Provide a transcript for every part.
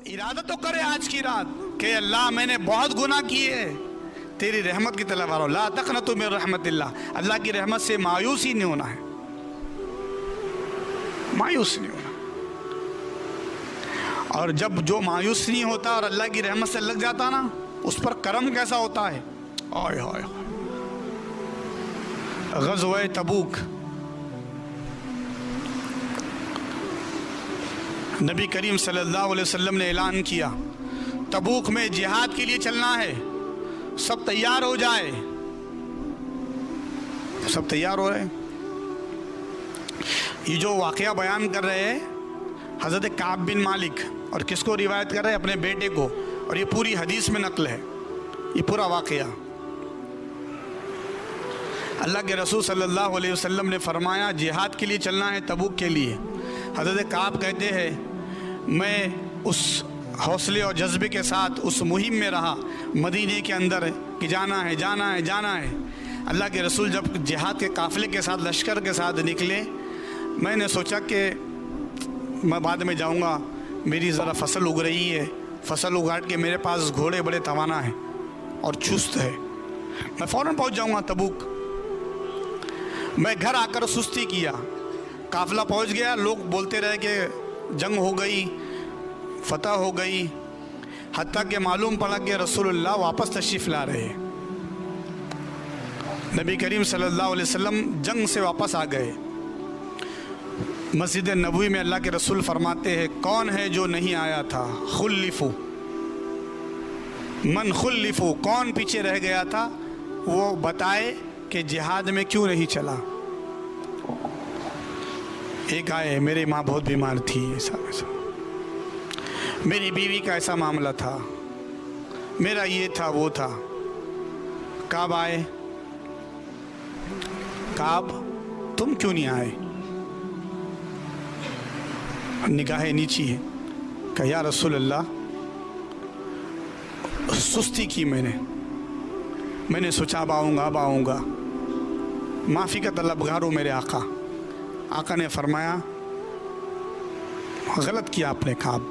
इरादा तो करे आज की रात कि अल्लाह मैंने बहुत गुनाह किए, तेरी रहमत की तलब आ रहा हूं, ला तक़नतु मिन रहमतिल्लाह, अल्लाह की रहमत से मायूस ही नहीं होना है, मायूस नहीं होना। और जब जो मायूस नहीं होता और अल्लाह की रहमत से लग जाता ना, उस पर करम कैसा होता है। आय हाय, ग़ज़वा तबूक, नबी करीम सल्लल्लाहु अलैहि वसल्लम ने ऐलान किया तबूक में जिहाद के लिए चलना है, सब तैयार हो जाए। सब तैयार हो रहे हैं। ये जो वाक़या बयान कर रहे हैं हज़रत काब बिन मालिक, और किसको रिवायत कर रहे हैं, अपने बेटे को, और ये पूरी हदीस में नकल है ये पूरा वाक़या। अल्लाह के रसूल सल्लल्लाहु अलैहि वसल्लम ने फरमाया जिहाद के लिए चलना है, तबूक के लिए। हज़रत काब कहते हैं मैं उस हौसले और जज्बे के साथ उस मुहिम में रहा मदीने के अंदर कि जाना है जाना है जाना है। अल्लाह के रसूल जब जिहाद के काफ़िले के साथ, लश्कर के साथ निकले, मैंने सोचा कि मैं बाद में जाऊंगा, मेरी ज़रा फसल उग रही है, फसल उगाड़ के मेरे पास घोड़े बड़े तवाना हैं और चुस्त है, मैं फ़ौरन पहुंच जाऊंगा तबूक। मैं घर आकर सुस्ती किया, काफ़िला पहुंच गया, लोग बोलते रहे कि जंग हो गई, फतह हो गई, हत्ता के मालूम पड़ा कि रसूलुल्लाह वापस तशरीफ़ ला रहे हैं। नबी करीम सल्लल्लाहु अलैहि वसल्लम जंग से वापस आ गए। मस्जिद नबवी में अल्लाह के रसूल फरमाते हैं कौन है जो नहीं आया था, खुल्लिफू मन खुल्लिफू, कौन पीछे रह गया था वो बताए कि जिहाद में क्यों नहीं चला। एक आए, मेरी माँ बहुत बीमार थी, ऐसा वैसा, मेरी बीवी का ऐसा मामला था, मेरा ये था वो था। काब आए, काब तुम क्यों नहीं आए। निगाहें नीची है, कहा या रसूल अल्लाह सुस्ती की मैंने सोचा अब आऊँगा, माफ़ी का तलबगार हूँ मेरे आका। आका ने फरमाया गलत किया आपने काब,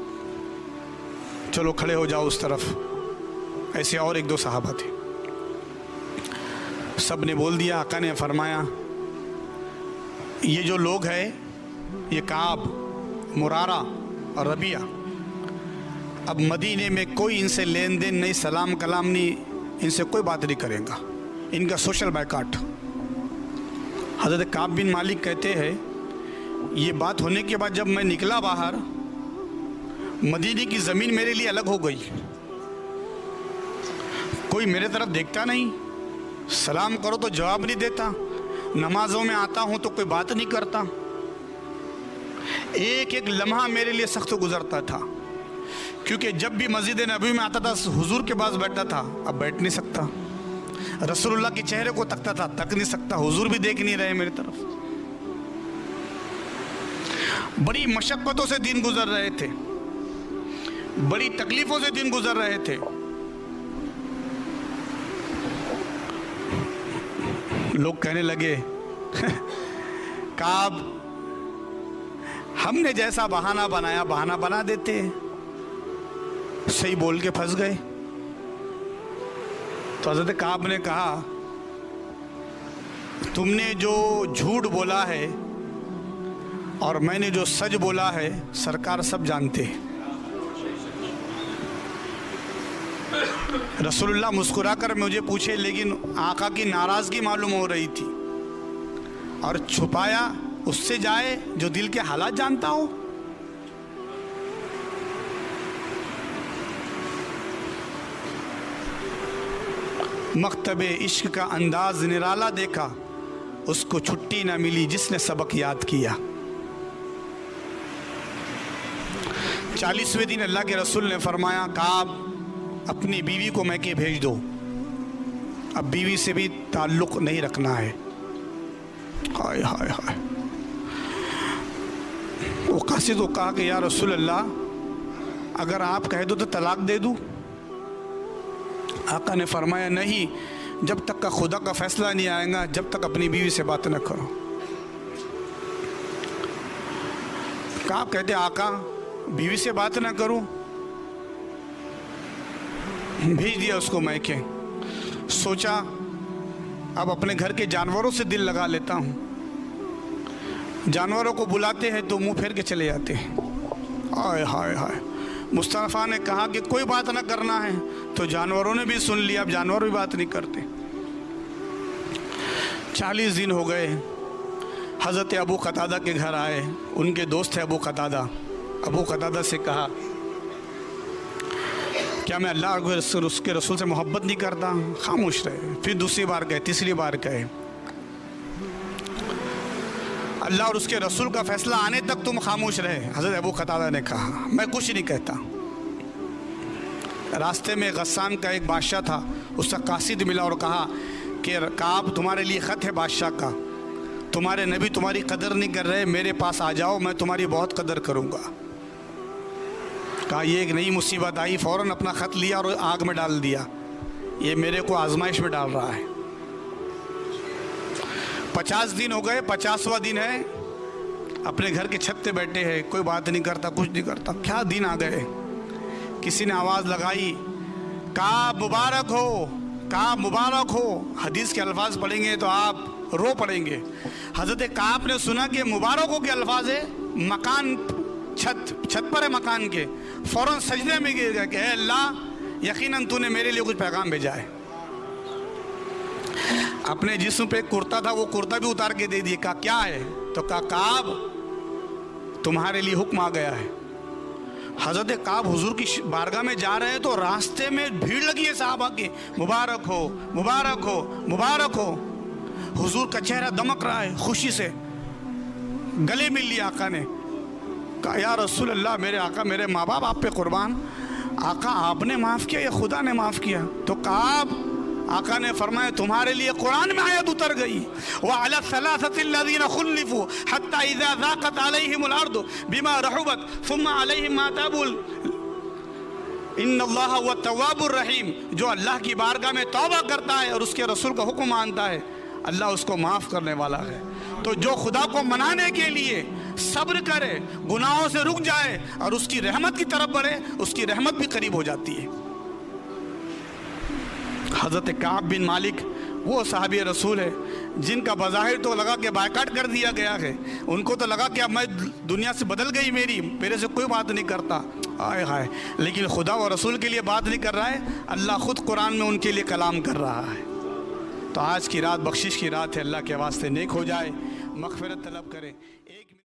चलो खड़े हो जाओ उस तरफ। ऐसे और एक दो सहाबा थे, सब ने बोल दिया। आका ने फरमाया ये जो लोग हैं, ये काब, मुरारा और रबिया, अब मदीने में कोई इनसे लेन देन नहीं, सलाम कलाम नहीं, इनसे कोई बात नहीं करेगा, इनका सोशल बायकाट। हज़रत काब बिन मालिक कहते हैं ये बात होने के बाद जब मैं निकला बाहर, मदीने की ज़मीन मेरे लिए अलग हो गई, कोई मेरे तरफ देखता नहीं, सलाम करो तो जवाब नहीं देता, नमाज़ों में आता हूँ तो कोई बात नहीं करता। एक एक लम्हा मेरे लिए सख्त गुजरता था, क्योंकि जब भी मस्जिद नबी में आता था हुजूर के पास बैठता था, अब बैठ नहीं सकता, रसूलुल्लाह के चेहरे को तकता था, तक नहीं सकता, हुजूर भी देख नहीं रहे मेरी तरफ। बड़ी मशक्क़तों से दिन गुजर रहे थे, बड़ी तकलीफ़ों से दिन गुजर रहे थे। लोग कहने लगे काब हमने जैसा बहाना बनाया बहाना बना देते, सही बोल के फंस गए। तो हज़रत काब ने कहा तुमने जो झूठ बोला है और मैंने जो सच बोला है सरकार सब जानते हैं। रसूलुल्लाह मुस्कुराकर मुझे पूछे, लेकिन आका की नाराज़गी मालूम हो रही थी, और छुपाया उससे जाए जो दिल के हालात जानता हो। मकतबे इश्क का अंदाज निराला देखा, उसको छुट्टी ना मिली जिसने सबक याद किया। 40वें दिन अल्लाह के रसूल ने फरमाया काब अपनी बीवी को मैके भेज दो, अब बीवी से भी ताल्लुक़ नहीं रखना है। हाय हाय हाय। वो कासिद को कहा कि या रसूल अल्लाह अगर आप कह दो तो तलाक दे दूँ। आका ने फरमाया नहीं, जब तक का खुदा का फैसला नहीं आएगा जब तक अपनी बीवी से बात न करो। कहा कहते आका बीवी से बात ना करूं, भेज दिया उसको मैके। सोचा अब अपने घर के जानवरों से दिल लगा लेता हूँ। जानवरों को बुलाते हैं तो मुंह फेर के चले जाते हैं। हाय हाय हाय। मुस्तफ़ा ने कहा कि कोई बात ना करना है, तो जानवरों ने भी सुन लिया। अब जानवर भी बात नहीं करते। 40 दिन हो गए। हज़रत अबू कतादा के घर आए। उनके दोस्त थे अबू कतादा। अबू कतादा से कहा, क्या मैं अल्लाह और उसके रसूल से मोहब्बत नहीं करता? खामोश रहे। फिर दूसरी बार गए, तीसरी बार गए। अल्लाह और उसके रसूल का फैसला आने तक तुम खामोश रहे। हज़रत अबू कतादा ने कहा, मैं कुछ नहीं कहता। रास्ते में गस्सान का एक बादशाह था, उसका कासिद मिला और कहा कि काब, तुम्हारे लिए ख़त है बादशाह का, तुम्हारे नबी तुम्हारी कदर नहीं कर रहे, मेरे पास आ जाओ, मैं तुम्हारी बहुत कदर करूँगा। कहा ये एक नई मुसीबत आई। फ़ौरन अपना ख़त लिया और आग में डाल दिया। ये मेरे को आजमाइश में डाल रहा है। 50 दिन हो गए, 50वां दिन है। अपने घर के छत पे बैठे हैं, कोई बात नहीं करता, कुछ नहीं करता। क्या दिन आ गए। किसी ने आवाज़ लगाई, काब मुबारक हो, काब मुबारक हो। हदीस के अल्फाज पढ़ेंगे तो आप रो पड़ेंगे। हज़रत काब ने सुना कि मुबारक हो के अल्फाज है। मकान छत पर है मकान के। फ़ौरन सजदे में गिर गया कि अल्लाह, यकीनन तूने मेरे लिए कुछ पैगाम भेजा है। अपने जिस्म पे कुर्ता था, वो कुर्ता भी उतार के दे दिए। कहा क्या है? तो कहा काब, तुम्हारे लिए हुक्म आ गया है। हज़रत काब हुजूर की बारगाह में जा रहे हैं तो रास्ते में भीड़ लगी है साहबा की, मुबारक हो, मुबारक हो, मुबारक हो। हुजूर का चेहरा दमक रहा है खुशी से। गले मिल लिया आका ने। कहा या रसूल अल्लाह, मेरे आका, मेरे माँ बाप आप पे कुर्बान। आका आपने माफ़ किया या खुदा ने माफ़ किया? तो काब, आका ने फरमाया तुम्हारे लिए कुरान में आयत उतर गई, व अला सलासतिल्लज़ीना खुल्लिफू हत्ता इज़ा ज़ाक़त अलैहिमुल अर्दु बिमा रहुबत सुम्मा अलैहिम मा ताबुल इन्नल्लाह हुवा तव्वाबुर रहीम। जो अल्लाह की बारगाह में तौबा करता है और उसके रसूल का हुक्म मानता है, अल्लाह उसको माफ़ करने वाला है। तो जो खुदा को मनाने के लिए सब्र करे, गुनाहों से रुक जाए और उसकी रहमत की तरफ बढ़े, उसकी रहमत भी करीब हो जाती है। हज़रत काब बिन मालिक वो साहबी रसूल है जिनका बज़ाहिर तो लगा कि बायकाट कर दिया गया है। उनको तो लगा कि अब मैं दुनिया से बदल गई, मेरे से कोई बात नहीं करता। आए हाय, लेकिन खुदा व रसूल के लिए बात नहीं कर रहा है, अल्लाह ख़ुद कुरान में उनके लिए कलाम कर रहा है। तो आज की रात बख्शिश की रात है। अल्लाह के वास्ते नेक हो जाए, मग़फ़िरत तलब करें।